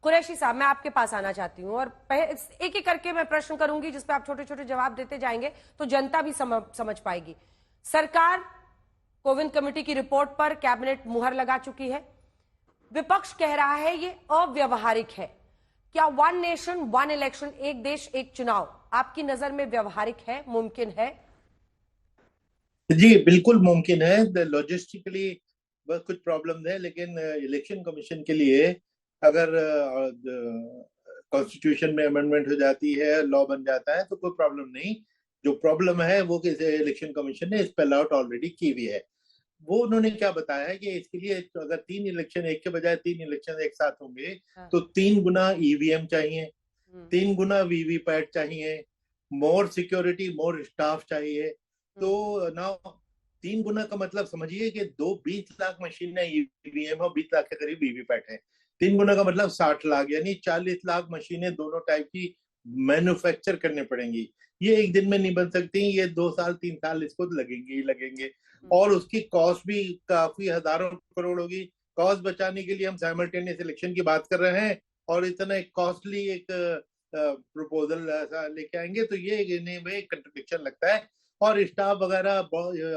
कुरैशी साहब, मैं आपके पास आना चाहती हूँ और एक एक करके मैं प्रश्न करूंगी जिसपे आप छोटे छोटे जवाब देते जाएंगे तो जनता भी समझ पाएगी। सरकार कोविंद कमेटी की रिपोर्ट पर कैबिनेट मुहर लगा चुकी है। विपक्ष कह रहा है ये अव्यवहारिक है। क्या वन नेशन वन इलेक्शन, एक देश एक चुनाव, आपकी नजर में व्यवहारिक है, मुमकिन है? जी बिल्कुल मुमकिन है। लॉजिस्टिकली बस कुछ प्रॉब्लम है, लेकिन इलेक्शन कमीशन के लिए अगर कॉन्स्टिट्यूशन में अमेंडमेंट हो जाती है, लॉ बन जाता है, तो कोई प्रॉब्लम नहीं। जो प्रॉब्लम है वो कि इलेक्शन कमीशन ने स्पेल आउट ऑलरेडी की हुई है। वो उन्होंने क्या बताया है कि इसके लिए अगर 3 इलेक्शन एक के बजाय 3 इलेक्शन एक साथ होंगे तो 3 गुना ईवीएम चाहिए, 3 गुना वीवीपैट चाहिए, मोर सिक्योरिटी, मोर स्टाफ चाहिए। तो ना 3 गुना का मतलब समझिए कि 20 लाख मशीनें ईवीएम और 20 लाख के करीब वीवीपैट है। 3 गुना का मतलब 60 लाख, यानी 40 लाख मशीनें दोनों टाइप की मैन्युफैक्चर करने पड़ेंगी। ये एक दिन में नहीं बन सकती, ये 2 साल 3 साल इसको लगेंगे ही लगेंगे। और उसकी कॉस्ट भी काफी हजारों करोड़ होगी। कॉस्ट बचाने के लिए हम साइमल्टेनियस इलेक्शन की बात कर रहे हैं और इतना एक कॉस्टली एक प्रपोजल लेके आएंगे, तो ये इन्हें में कंट्रडिक्शन लगता है। और स्टाफ वगैरह,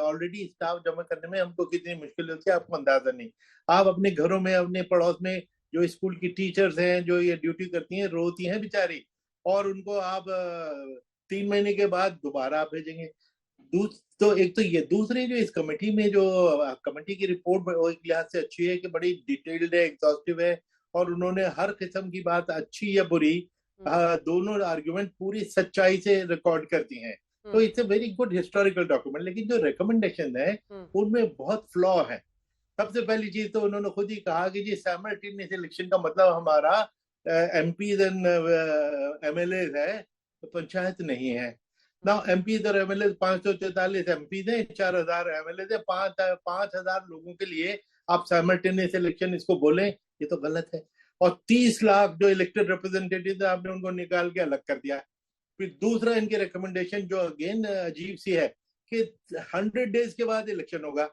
ऑलरेडी स्टाफ जमा करने में हमको कितनी मुश्किल होती है आपको अंदाजा नहीं। आप अपने घरों में, अपने पड़ोस में जो स्कूल की टीचर्स हैं जो ये ड्यूटी करती हैं, रोती हैं बेचारी, और उनको आप 3 महीने के बाद दोबारा आप भेजेंगे। तो एक तो ये, दूसरी जो इस कमेटी में जो कमेटी की रिपोर्ट एक लिहाज से अच्छी है कि बड़ी डिटेल्ड है, एग्जॉस्टिव है, और उन्होंने हर किस्म की बात, अच्छी या बुरी, दोनों आर्गुमेंट पूरी सच्चाई से रिकॉर्ड करती हैं। तो it's a very good historical document. लेकिन जो रिकमेंडेशन है उनमें बहुत फ्लॉ है। सबसे पहली चीज तो उन्होंने खुद ही कहा कि जी साइमल्टेनियस इलेक्शन का मतलब हमारा एमपीज एंड एमएलए है, तो पंचायत नहीं है ना। एमपीज और एमएलए 544 एमपीज हैं, 4000 एमएलए है, 5000 लोगों के लिए आप साइमल्टेनियस इलेक्शन इसको बोलें, ये तो गलत है। और 30 लाख जो इलेक्टेड रिप्रेजेंटेटिव आपने उनको निकाल के अलग कर दिया। फिर दूसरा इनके रिकमेंडेशन जो अगेन अजीब सी है कि 100 डेज के बाद इलेक्शन होगा।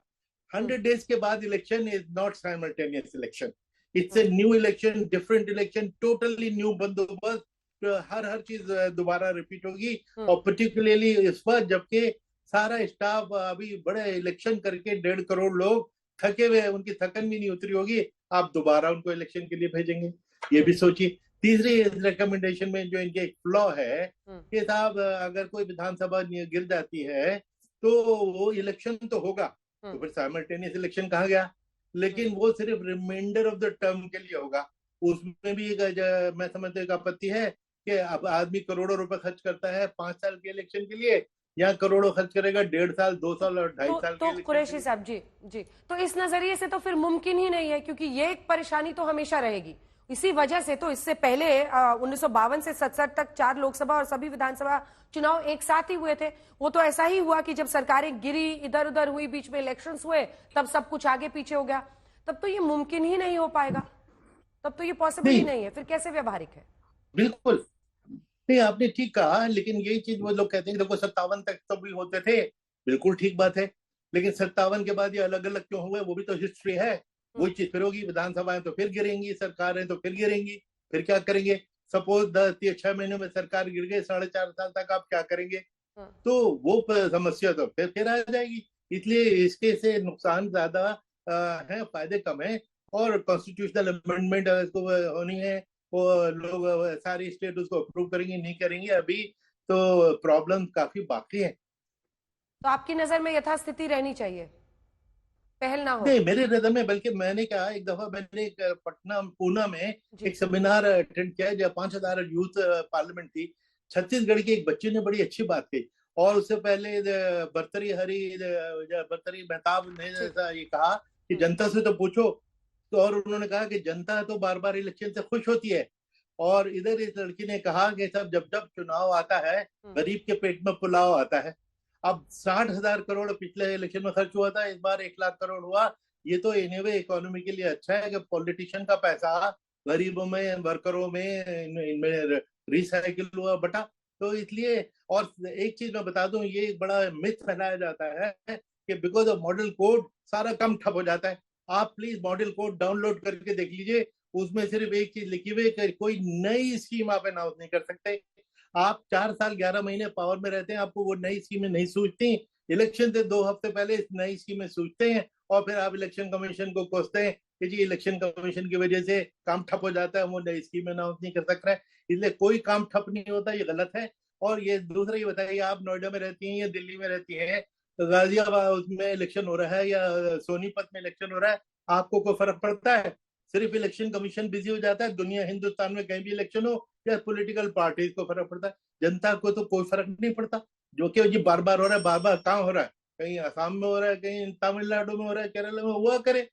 100 डेज के बाद election is not simultaneous election, it's a new election, different election, totally new बंदोबस्त, हर चीज दोबारा रिपीट होगी। और पर्टिकुलरली इस वक्त जबकि सारा स्टाफ अभी बड़े इलेक्शन करके 1.5 करोड़ लोग थके हुए, उनकी थकन भी नहीं उतरी होगी, आप दोबारा उनको इलेक्शन के लिए भेजेंगे, ये भी सोचिए। तीसरी रिकमेंडेशन में जो इनके एक फ्लॉ है कि साहब अगर कोई विधानसभा गिर जाती है तो वो इलेक्शन तो होगा, तो फिर साइमल्टेनियस इलेक्शन कहा गया, लेकिन वो सिर्फ रिमाइंडर ऑफ द टर्म के लिए होगा। उसमें भी मैं समझता हूँ एक आपत्ति है कि अब आदमी करोड़ों रुपए खर्च करता है 5 साल के इलेक्शन के लिए, या करोड़ों खर्च करेगा 1.5 साल, 2 साल और 2.5 साल के इलेक्शन। कुरैशी साहब जी, तो इस नजरिए से तो फिर मुमकिन ही नहीं है, क्योंकि ये एक परेशानी तो हमेशा रहेगी। इसी वजह से तो इससे पहले 1952 से 67 तक 4 लोकसभा और सभी विधानसभा चुनाव एक साथ ही हुए थे। वो तो ऐसा ही हुआ कि जब सरकारें गिरी, इधर उधर हुई, बीच में इलेक्शंस हुए, तब सब कुछ आगे पीछे हो गया। तब तो ये मुमकिन ही नहीं हो पाएगा, तब तो ये पॉसिबल ही नहीं है। फिर कैसे व्यवहारिक है? बिल्कुल नहीं, आपने ठीक कहा, लेकिन यही चीज वो लोग कहते हैं देखो 57 तक तो भी होते थे, बिल्कुल ठीक बात है, लेकिन 57 के बाद ये अलग अलग क्यों हुए, वो भी तो हिस्ट्री है। वही चीज फिर होगी, विधानसभाएं तो फिर गिरेंगी, सरकारें तो फिर गिरेंगी, फिर क्या करेंगे? सपोज 6 महीने में सरकार गिर गई, 4.5 साल तक आप क्या करेंगे? तो वो समस्या तो फिर आ जाएगी। इसलिए इसके से नुकसान ज्यादा है, फायदे कम है। और कॉन्स्टिट्यूशनल अमेंडमेंट इसको होनी है, वो लोग सारी स्टेट उसको अप्रूव करेंगे नहीं करेंगे, अभी तो प्रॉब्लम काफी बाकी है। तो आपकी नजर में यथास्थिति रहनी चाहिए, पहल ना हो? नहीं, मेरे नजर में, बल्कि मैंने कहा, एक दफा मैंने एक पटना पूना में एक सेमिनार अटेंड किया जहाँ 5000 यूथ पार्लियामेंट थी। छत्तीसगढ़ के एक बच्चे ने बड़ी अच्छी बात कही, और उससे पहले भर्तृहरि मेहताब ने ये कहा कि जनता से तो पूछो। तो और उन्होंने कहा कि जनता तो बार बार इलेक्शन से खुश होती है। और इधर इस लड़की ने कहा कि सब जब जब चुनाव आता है गरीब के पेट में पुलाव आता है। अब 60,000 करोड़ पिछले इलेक्शन में खर्च हुआ था, इस बार 1 लाख करोड़ हुआ। ये तो एनीवे इकोनॉमी के लिए अच्छा है कि पॉलिटिशियन का पैसा गरीबों में, वर्करों में, इनमें रिसाइकिल हुआ बटा। तो इसलिए, और एक चीज मैं बता दूं, ये एक बड़ा मिथ फैलाया जाता है कि बिकॉज ऑफ मॉडल कोड सारा काम ठप हो जाता है। आप प्लीज मॉडल कोड डाउनलोड करके देख लीजिए, उसमें सिर्फ एक चीज लिखी हुई है, कोई नई स्कीम आप अनाउंस नहीं कर सकते। आप 4 साल 11 महीने पावर में रहते हैं, आपको वो नई स्कीमें नहीं सूझती। इलेक्शन से 2 हफ्ते पहले नई स्कीमें सूझते हैं और फिर आप इलेक्शन कमीशन को कोसते हैं कि जी इलेक्शन कमीशन की वजह से काम ठप हो जाता है, वो नई स्कीम अनाउंस नहीं कर सकता है। इसलिए कोई काम ठप नहीं होता, ये गलत है। और ये दूसरा ये बताइए, आप नोएडा में रहती हैं या दिल्ली में रहती हैं, तो गाजियाबाद में इलेक्शन हो रहा है या सोनीपत में इलेक्शन हो रहा है, आपको कोई फर्क पड़ता है? सिर्फ इलेक्शन कमीशन बिजी हो जाता है? दुनिया हिंदुस्तान में कहीं भी इलेक्शन हो या पॉलिटिकल पार्टीज को फर्क पड़ता है? जनता को तो कोई फर्क नहीं पड़ता। जो कि जी बार बार हो रहा है, बार बार कहाँ हो रहा है? कहीं असम में हो रहा है, कहीं तमिलनाडु में हो रहा है, केरला में, हुआ करे।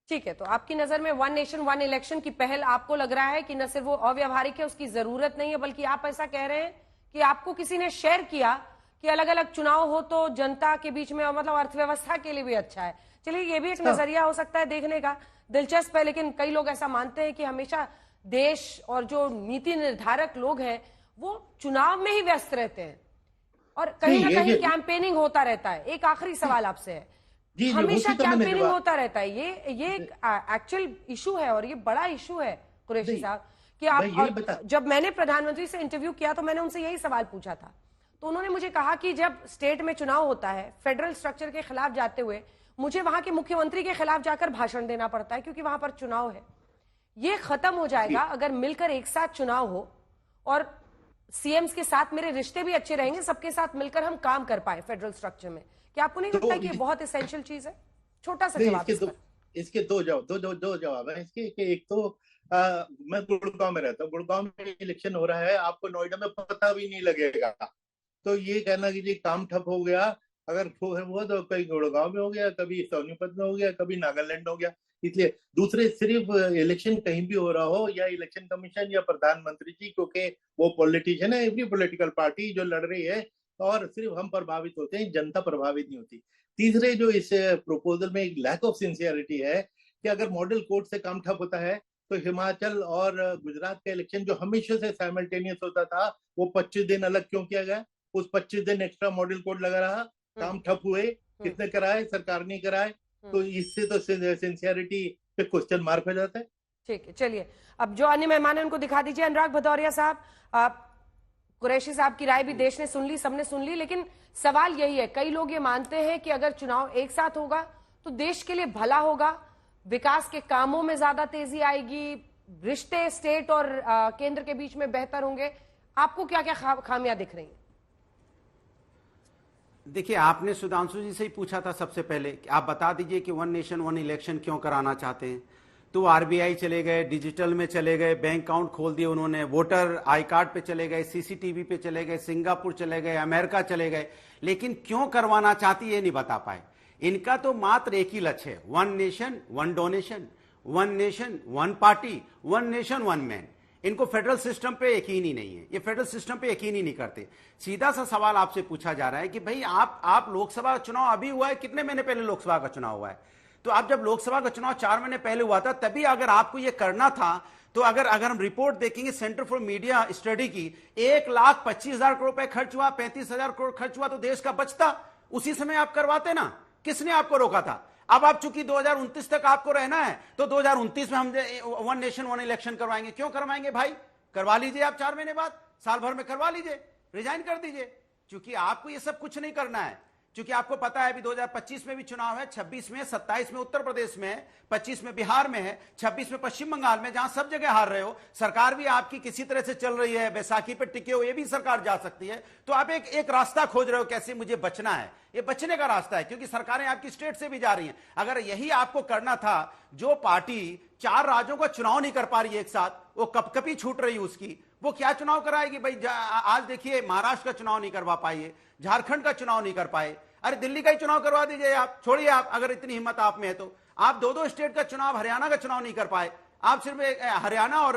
ठीक है, तो आपकी नजर में वन नेशन वन इलेक्शन की पहल आपको लग रहा है कि न सिर्फ वो अव्यवहारिक है, उसकी जरूरत नहीं है, बल्कि आप ऐसा कह रहे हैं कि आपको किसी ने शेयर किया कि अलग अलग चुनाव हो तो जनता के बीच में, मतलब अर्थव्यवस्था के लिए भी अच्छा है। चलिए, ये भी एक नजरिया हो सकता है देखने का, दिलचस्प है। लेकिन कई लोग ऐसा मानते हैं कि हमेशा देश और जो नीति निर्धारक लोग हैं वो चुनाव में ही व्यस्त रहते हैं और कहीं ना कहीं कैंपेनिंग होता रहता है। एक आखिरी सवाल आपसे है, जी हमेशा तो कैंपेनिंग होता रहता है, ये एक एक्चुअल इशू है और ये बड़ा इशू है कुरैशी साहब कि आप, जब मैंने प्रधानमंत्री से इंटरव्यू किया तो मैंने उनसे यही सवाल पूछा था, तो उन्होंने मुझे कहा कि जब स्टेट में चुनाव होता है, फेडरल स्ट्रक्चर के खिलाफ जाते हुए मुझे वहां के मुख्यमंत्री के खिलाफ जाकर भाषण देना पड़ता है क्योंकि वहां पर चुनाव है। ये खत्म हो जाएगा अगर मिलकर एक साथ चुनाव हो और सीएम्स के साथ मेरे रिश्ते भी अच्छे रहेंगे, सबके साथ मिलकर हम काम कर पाए फेडरल स्ट्रक्चर में। क्या आपको नहीं लगता कि ये बहुत एसेंशियल चीज है? छोटा सा जवाब। इसके दो जवाब है इसके। एक तो मैं गुड़गांव में रहता हूँ, गुड़गांव में इलेक्शन हो रहा है, आपको नोएडा में पता भी नहीं लगेगा। तो ये कहना कि जी काम ठप हो गया, अगर हुआ तो कहीं गुड़गांव में हो गया, कभी सोनीपत में हो गया, कभी नागालैंड हो गया। इसलिए दूसरे सिर्फ इलेक्शन कहीं भी हो रहा हो या इलेक्शन कमीशन या प्रधानमंत्री जी, क्योंकि वो पॉलिटिशियन है, एवरी पॉलिटिकल पार्टी जो लड़ रही है, और सिर्फ हम प्रभावित होते हैं, जनता प्रभावित नहीं होती। तीसरे जो इस प्रपोजल में एक लैक ऑफ सिंसियरिटी है कि अगर मॉडल कोर्ट से काम ठप होता है तो हिमाचल और गुजरात का इलेक्शन जो हमेशा से साइमल्टेनियस होता था, वो 25 दिन अलग क्यों किया गया? उस 25 दिन एक्स्ट्रा मॉडल कोड लगा रहा, काम ठप हुए, किसने कराए? सरकार ने कराए। तो इससे तो सिंसियरिटी पे क्वेश्चन मार्क हो जाता है। ठीक है, चलिए अब जो अन्य मेहमान है उनको दिखा दीजिए। अनुराग भदौरिया साहब, आप कुरैशी साहब की राय भी देश ने सुन ली, सबने सुन ली, लेकिन सवाल यही है, कई लोग ये मानते हैं कि अगर चुनाव एक साथ होगा तो देश के लिए भला होगा, विकास के कामों में ज्यादा तेजी आएगी, रिश्ते स्टेट और केंद्र के बीच में बेहतर होंगे। आपको क्या क्या खामियां दिख रही हैं? देखिए, आपने सुधांशु जी से ही पूछा था सबसे पहले कि आप बता दीजिए कि वन नेशन वन इलेक्शन क्यों कराना चाहते हैं। तो आरबीआई चले गए, डिजिटल में चले गए, बैंक अकाउंट खोल दिए उन्होंने, वोटर आई कार्ड पे चले गए, सीसीटीवी पे चले गए, सिंगापुर चले गए, अमेरिका चले गए, लेकिन क्यों करवाना चाहती है नहीं बता पाए। इनका तो मात्र एक ही लक्ष्य है, one nation one donation, one nation one party, one nation one man. इनको फेडरल सिस्टम पे यकीन ही नहीं है, ये फेडरल सिस्टम पे यकीन ही नहीं करते। सीधा सा सवाल आपसे पूछा जा रहा है कि भाई आप लोकसभा चुनाव अभी हुआ है, कितने महीने पहले लोकसभा का चुनाव हुआ है? तो आप जब लोकसभा का चुनाव 4 महीने पहले हुआ था, तभी अगर आपको ये करना था तो अगर हम रिपोर्ट देखेंगे सेंटर फॉर मीडिया स्टडी की, 1,25,000 करोड़ रुपए खर्च हुआ, 35,000 करोड़ खर्च हुआ, तो देश का बचता, उसी समय आप करवाते ना। किसने आपको रोका था? अब आप चूंकि 2029 तक आपको रहना है तो 2029 में हम वन नेशन वन इलेक्शन करवाएंगे। क्यों करवाएंगे भाई? करवा लीजिए आप 4 महीने बाद, साल भर में करवा लीजिए, रिजाइन कर दीजिए। क्योंकि आपको ये सब कुछ नहीं करना है, क्योंकि आपको पता है अभी 2025 में भी चुनाव है, 26 में, 27 में उत्तर प्रदेश में है, 25 में बिहार में है, 26 में पश्चिम बंगाल में, जहां सब जगह हार रहे हो। सरकार भी आपकी किसी तरह से चल रही है, बैसाखी पे टिके हो, ये भी सरकार जा सकती है। तो आप एक रास्ता खोज रहे हो कैसे मुझे बचना है, ये बचने का रास्ता है, क्योंकि सरकारें आपकी स्टेट से भी जा रही हैं। अगर यही आपको करना था, जो पार्टी 4 राज्यों का चुनाव नहीं कर पा रही है एक साथ, वो कपकपी छूट रही है उसकी, वो क्या चुनाव कराएगी भाई? आज देखिए, महाराष्ट्र का चुनाव नहीं करवा पाई है, झारखंड का चुनाव नहीं कर पाए, अरे दिल्ली का ही चुनाव करवा दीजिए आप, छोड़िए आप, अगर इतनी हिम्मत आप में है तो। आप 2-2 स्टेट का चुनाव, हरियाणा का चुनाव नहीं कर पाए, आप सिर्फ हरियाणा और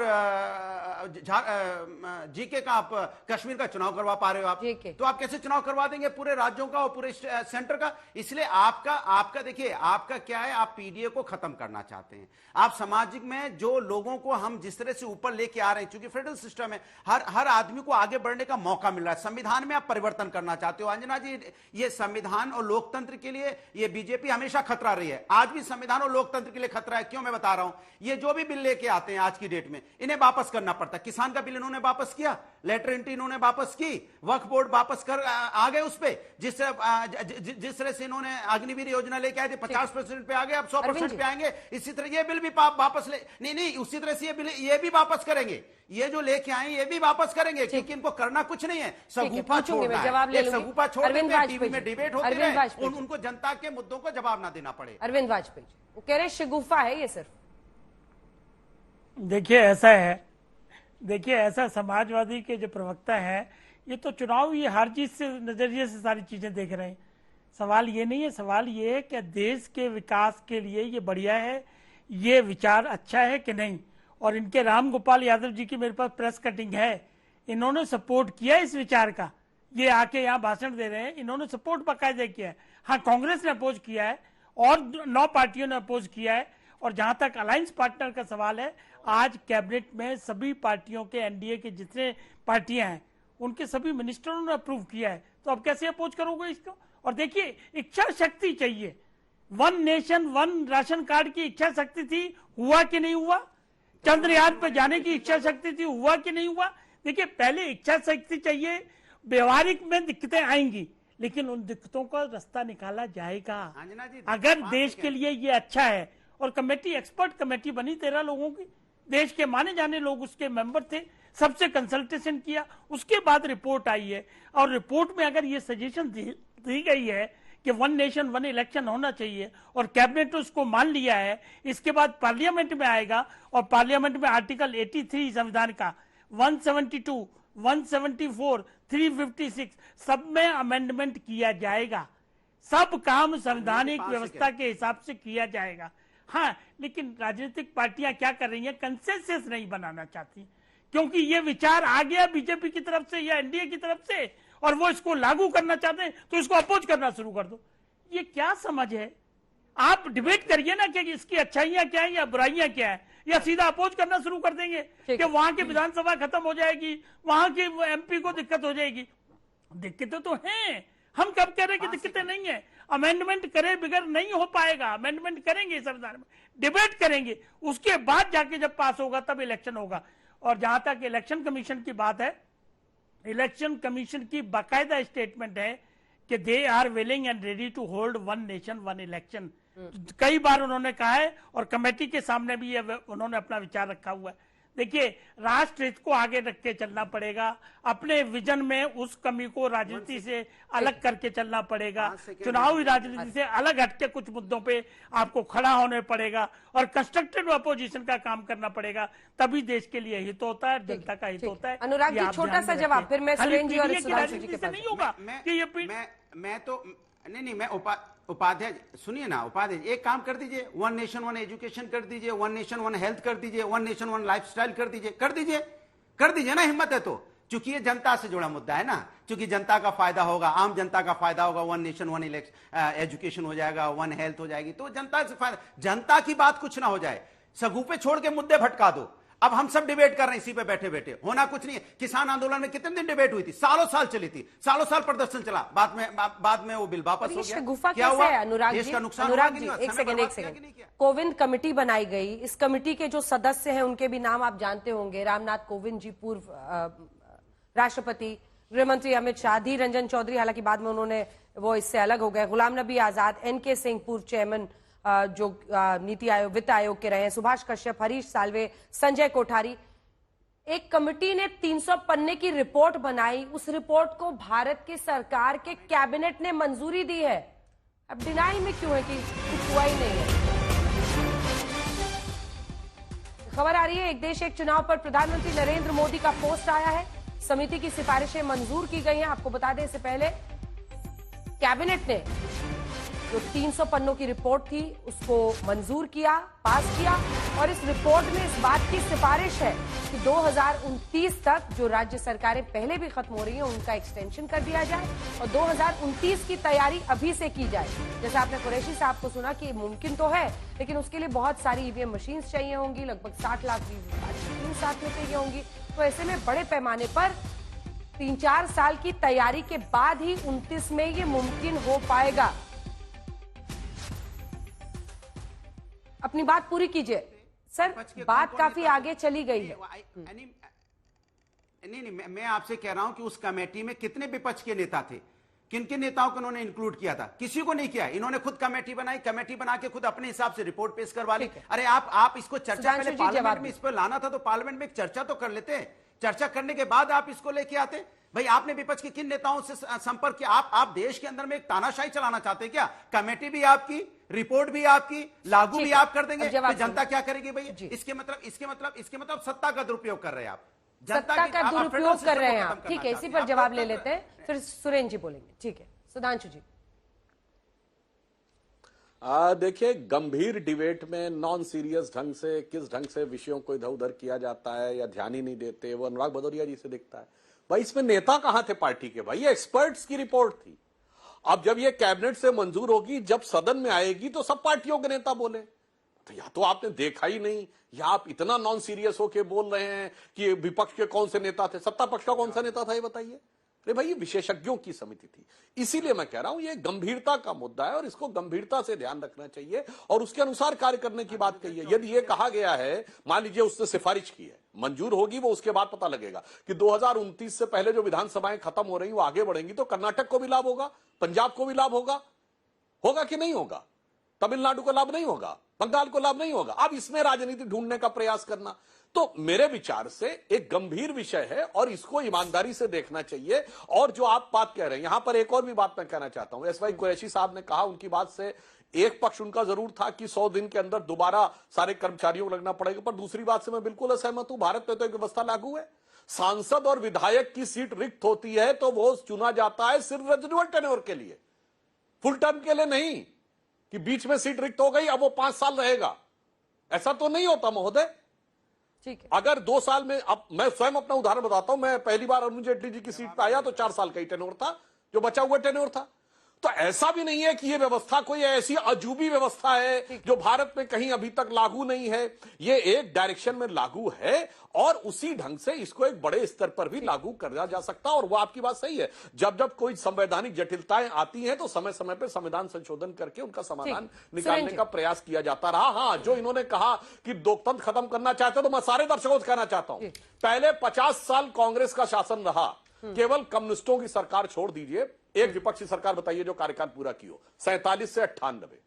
जीके का, आप कश्मीर का चुनाव करवा पा रहे हो आप, तो आप कैसे चुनाव करवा देंगे पूरे राज्यों का और पूरे सेंटर का? इसलिए आपका देखिए, आपका क्या है, आप पीडीए को खत्म करना चाहते हैं। आप सामाजिक में जो लोगों को हम जिस तरह से ऊपर लेके आ रहे हैं, क्योंकि फेडरल सिस्टम है, हर आदमी को आगे बढ़ने का मौका मिल रहा है। संविधान में आप परिवर्तन करना चाहते हो अंजना जी, ये संविधान और लोकतंत्र के लिए ये बीजेपी हमेशा खतरा रही है, आज भी संविधान और लोकतंत्र के लिए खतरा है। क्यों मैं बता रहा हूं, ये जो भी बिल लेके आते हैं आज की डेट में, इन्हें वापस करना पड़ता है। किसान का बिल इन्होंने वापस किया, लेटर एंट्री इन्होंने वापस की, वक्फ बोर्ड वापस कर आ गए उस पर, जिस तरह से इन्होंने अग्निवीर योजना लेके आए थे 50% पे आ गए, अब 100% पे आएंगे। इसी तरह ये बिल भी वापस नहीं, उसी तरह से ये भी वापस करेंगे, ये जो लेके आए ये भी वापस करेंगे, क्योंकि इनको करना कुछ नहीं है, सगुफा छोड़ना है। सगुफा छोड़ देते हैं, टीवी में डिबेट होती है, उनको जनता के मुद्दों को जवाब ना देना पड़े। अरविंद वाजपेयी वो कह रहे शगुफा है ये सिर्फ। देखिए ऐसा है, देखिए ऐसा समाजवादी के जो प्रवक्ता है, ये तो चुनाव, ये हर चीज से नजरिए से सारी चीजें देख रहे हैं। सवाल ये नहीं है, सवाल ये है कि देश के विकास के लिए ये बढ़िया है, ये विचार अच्छा है कि नहीं। और इनके राम गोपाल यादव जी की मेरे पास प्रेस कटिंग है, इन्होंने सपोर्ट किया इस विचार का, ये आके यहाँ भाषण दे रहे हैं, इन्होंने सपोर्ट बाकायदा किया है। हाँ, कांग्रेस ने अपोज किया है और 9 पार्टियों ने अपोज किया है। और जहां तक अलायंस पार्टनर का सवाल है, आज कैबिनेट में सभी पार्टियों के, एनडीए के जितने पार्टियां हैं, उनके सभी मिनिस्टरों ने अप्रूव किया है, तो अब कैसे अपोज करोगे इसको? और देखिए, इच्छा शक्ति चाहिए। 1 नेशन 1 राशन कार्ड की इच्छा शक्ति थी, हुआ कि नहीं हुआ? चंद्रयान पर जाने की इच्छा शक्ति थी, हुआ कि नहीं हुआ? देखिए, पहले इच्छा शक्ति चाहिए, व्यवहारिक में दिक्कतें आएंगी, लेकिन उन दिक्कतों का रास्ता निकाला जाएगा। अगर देश के लिए ये अच्छा है, और कमेटी, एक्सपर्ट कमेटी बनी 13 लोगों की, देश के माने जाने लोग उसके मेंबर थे, सबसे कंसल्टेशन किया, उसके बाद रिपोर्ट आई है। और रिपोर्ट में अगर ये सजेशन दी गई है कि 1 नेशन 1 इलेक्शन होना चाहिए, और कैबिनेट उसको मान लिया है, इसके बाद पार्लियामेंट में आएगा, और पार्लियामेंट में आर्टिकल 83 संविधान का, 172, 174, 356 सब में अमेंडमेंट किया जाएगा। सब काम संवैधानिक व्यवस्था के हिसाब से किया जाएगा। हाँ, लेकिन राजनीतिक पार्टियां क्या कर रही हैं, कंसेंसस नहीं बनाना चाहती, क्योंकि ये विचार आ गया बीजेपी की तरफ से या एनडीए की तरफ से, और वो इसको लागू करना चाहते हैं, तो इसको अपोज करना शुरू कर दो। ये क्या समझ है? आप डिबेट करिए ना कि इसकी अच्छाइयां क्या है या बुराइयां क्या है, या सीधा अपोज करना शुरू कर देंगे कि वहां की विधानसभा खत्म हो जाएगी, वहां की एमपी को दिक्कत हो जाएगी। दिक्कतें तो हैं, हम कब कह रहे हैं कि दिक्कतें नहीं है? अमेंडमेंट करे बगैर नहीं हो पाएगा, अमेंडमेंट करेंगे संविधान में, डिबेट करेंगे, उसके बाद जाके जब पास होगा तब इलेक्शन होगा। और जहां तक इलेक्शन कमीशन की बात है, इलेक्शन कमीशन की बाकायदा स्टेटमेंट है कि they are willing and ready to hold 1 nation 1 election. कई बार उन्होंने कहा है, और कमेटी के सामने भी उन्होंने अपना विचार रखा हुआ है। देखिए, राष्ट्र हित को आगे रख के चलना पड़ेगा, अपने विजन में उस कमी को राजनीति से अलग करके चलना पड़ेगा, चुनावी राजनीति से अलग हटके कुछ मुद्दों पे आपको खड़ा होने पड़ेगा, और कंस्ट्रक्टिव अपोजिशन का काम करना पड़ेगा, तभी देश के लिए हित होता है, जनता का हित होता है। अनुराग जी, छोटा सा जवाब, फिर मैं सुरेंद्र जी और सुधांशु जी के पास नहीं होगा कि ये मैं तो नहीं, मैं उपाध्याय सुनिए ना, उपाध्याय एक काम कर दीजिए, 1 नेशन 1 एजुकेशन कर दीजिए, 1 नेशन 1 हेल्थ कर दीजिए, 1 नेशन 1 लाइफस्टाइल कर दीजिए ना, हिम्मत है तो। क्योंकि ये जनता से जुड़ा मुद्दा है ना, क्योंकि जनता का फायदा होगा, आम जनता का फायदा होगा, 1 नेशन 1 एजुकेशन हो जाएगा, 1 हेल्थ हो जाएगी, तो जनता से फायदा, जनता की बात कुछ ना हो जाए, सगुफे छोड़ के मुद्दे भटका दो। अब हम सब डिबेट कर रहे हैं इसी पे बैठे बैठे, होना कुछ नहीं है। किसान आंदोलन में कितने दिन डिबेट हुई थी, सालों साल चली थी, सालों साल प्रदर्शन चला, बाद में वो बिल वापस हो गया। गुफा क्या हुआ? अनुराग जी, अनुराग जी, एक सेकंड। कोविंद कमेटी बनाई गई, इस कमेटी के जो सदस्य हैं उनके भी नाम आप जानते होंगे, रामनाथ कोविंद जी पूर्व राष्ट्रपति, गृहमंत्री अमित शाह, धीर रंजन चौधरी, हालांकि बाद में उन्होंने वो इससे अलग हो गए, गुलाम नबी आजाद, एनके सिंह पूर्व चेयरमैन जो नीति आयोग, वित्त आयोग के रहे हैं, सुभाष कश्यप, हरीश साल्वे, संजय कोठारी। एक कमेटी ने 300 पन्ने की रिपोर्ट बनाई, उस रिपोर्ट को भारत की सरकार के कैबिनेट ने मंजूरी दी है। अब डिनाई में क्यों है कि कुछ हुआ ही नहीं है? खबर आ रही है, एक देश एक चुनाव पर प्रधानमंत्री नरेंद्र मोदी का पोस्ट आया है, समिति की सिफारिशें मंजूर की गई हैं। आपको बता दें, इससे पहले कैबिनेट ने जो 300 पन्नों की रिपोर्ट थी उसको मंजूर किया, पास किया और इस रिपोर्ट में इस बात की सिफारिश है कि 2029 तक जो राज्य सरकारें पहले भी खत्म हो रही हैं उनका एक्सटेंशन कर दिया जाए और 2029 की तैयारी अभी से की जाए। जैसे आपने कुरैशी साहब को सुना कि मुमकिन तो है, लेकिन उसके लिए बहुत सारी ईवीएम मशीन्स चाहिए होंगी, लगभग 60 लाख मशीन साथ में चाहिए होंगी। तो ऐसे में बड़े पैमाने पर 3-4 साल की तैयारी के बाद ही 29 में ये मुमकिन हो पाएगा। अपनी बात पूरी कीजिए सर, बात काफी आगे चली गई है। नहीं, मैं आपसे कह रहा हूं कि उस कमेटी में कितने विपक्ष के नेता थे, किन किन नेताओं को उन्होंने इंक्लूड किया था? किसी को नहीं किया। इन्होंने खुद कमेटी बनाई, कमेटी बना के खुद अपने हिसाब से रिपोर्ट पेश करवा ली। अरे आप इसको चर्चा पहले पार्लियामेंट में इस पर लाना था तो पार्लियामेंट में एक चर्चा तो कर लेते हैं। चर्चा करने के बाद आप इसको लेके आते। भाई आपने विपक्ष के किन नेताओं से संपर्क किया? आप देश के अंदर में एक तानाशाही चलाना चाहते हैं क्या? कमेटी भी आपकी, रिपोर्ट भी आपकी, लागू भी आप कर देंगे तो जनता क्या करेगी भैया? इसके मतलब सत्ता का दुरुपयोग कर रहे हैं आप, सत्ता का दुरुपयोग कर रहे हैं आप। ठीक है, इसी पर जवाब ले लेते हैं, फिर सुरेंद्र जी बोलेंगे। ठीक है, सुधांशु जी। देखिए, गंभीर डिबेट में नॉन सीरियस ढंग से किस ढंग से विषयों को इधर उधर किया जाता है या ध्यान ही नहीं देते, वो अनुराग भदौरिया जी से दिखता है। भाई इसमें नेता कहां थे पार्टी के? भाई ये एक्सपर्ट्स की रिपोर्ट थी। अब जब ये कैबिनेट से मंजूर होगी, जब सदन में आएगी तो सब पार्टियों के नेता बोले। तो या तो आपने देखा ही नहीं या आप इतना नॉन सीरियस होके बोल रहे हैं कि विपक्ष के कौन से नेता थे, सत्ता पक्ष का कौन सा नेता था ये बताइए। अरे भाई ये विशेषज्ञों की समिति थी, इसीलिए मैं कह रहा हूं ये गंभीरता का मुद्दा है और इसको गंभीरता से ध्यान रखना चाहिए और उसके अनुसार कार्य करने की बात कही है। यदि ये कहा गया है, मान लीजिए उसने सिफारिश की है, मंजूर होगी, वो उसके बाद पता लगेगा कि 2029 से पहले जो विधानसभाएं खत्म हो रही वो आगे बढ़ेंगी, तो कर्नाटक को भी लाभ होगा, पंजाब को भी लाभ होगा कि नहीं होगा? तमिलनाडु को लाभ नहीं होगा, बंगाल को लाभ नहीं होगा। अब इसमें राजनीति ढूंढने का प्रयास करना, तो मेरे विचार से एक गंभीर विषय है और इसको ईमानदारी से देखना चाहिए। और जो आप बात कह रहे हैं, यहां पर एक और भी बात मैं कहना चाहता हूं। एसवाई कुरैशी साहब ने कहा, उनकी बात से एक पक्ष उनका जरूर था कि 100 दिन के अंदर दोबारा सारे कर्मचारियों को लगना पड़ेगा, पर दूसरी बात से मैं बिल्कुल असहमत हूं। भारत में तो एक व्यवस्था लागू है, सांसद और विधायक की सीट रिक्त होती है तो वो चुना जाता है सिर्फ रेजिडुअल टेन्योर के लिए, फुल टर्म के लिए नहीं कि बीच में सीट रिक्त हो गई अब वो 5 साल रहेगा। ऐसा तो नहीं होता महोदय। ठीक है, अगर 2 साल में, अब मैं स्वयं अपना उदाहरण बताता हूं, मैं पहली बार अरुण जेटली जी की सीट पर आया तो 4 साल का ही टेन्योर था, जो बचा हुआ टेन्योर था। तो ऐसा भी नहीं है कि ये व्यवस्था कोई ऐसी अजूबी व्यवस्था है जो भारत में कहीं अभी तक लागू नहीं है। ये एक डायरेक्शन में लागू है और उसी ढंग से इसको एक बड़े स्तर पर भी लागू किया जा सकता है। और वो आपकी बात सही है, जब जब कोई संवैधानिक जटिलताएं आती हैं तो समय समय पर संविधान संशोधन करके उनका समाधान निकालने का प्रयास किया जाता रहा। हाँ, जो इन्होंने कहा कि लोकतंत्र खत्म करना चाहते, तो मैं सारे दर्शकों से कहना चाहता हूं, पहले 50 साल कांग्रेस का शासन रहा, केवल कम्युनिस्टों की सरकार छोड़ दीजिए, एक विपक्षी सरकार बताइए जो कार्यकाल पूरा की हो, 47 से 98।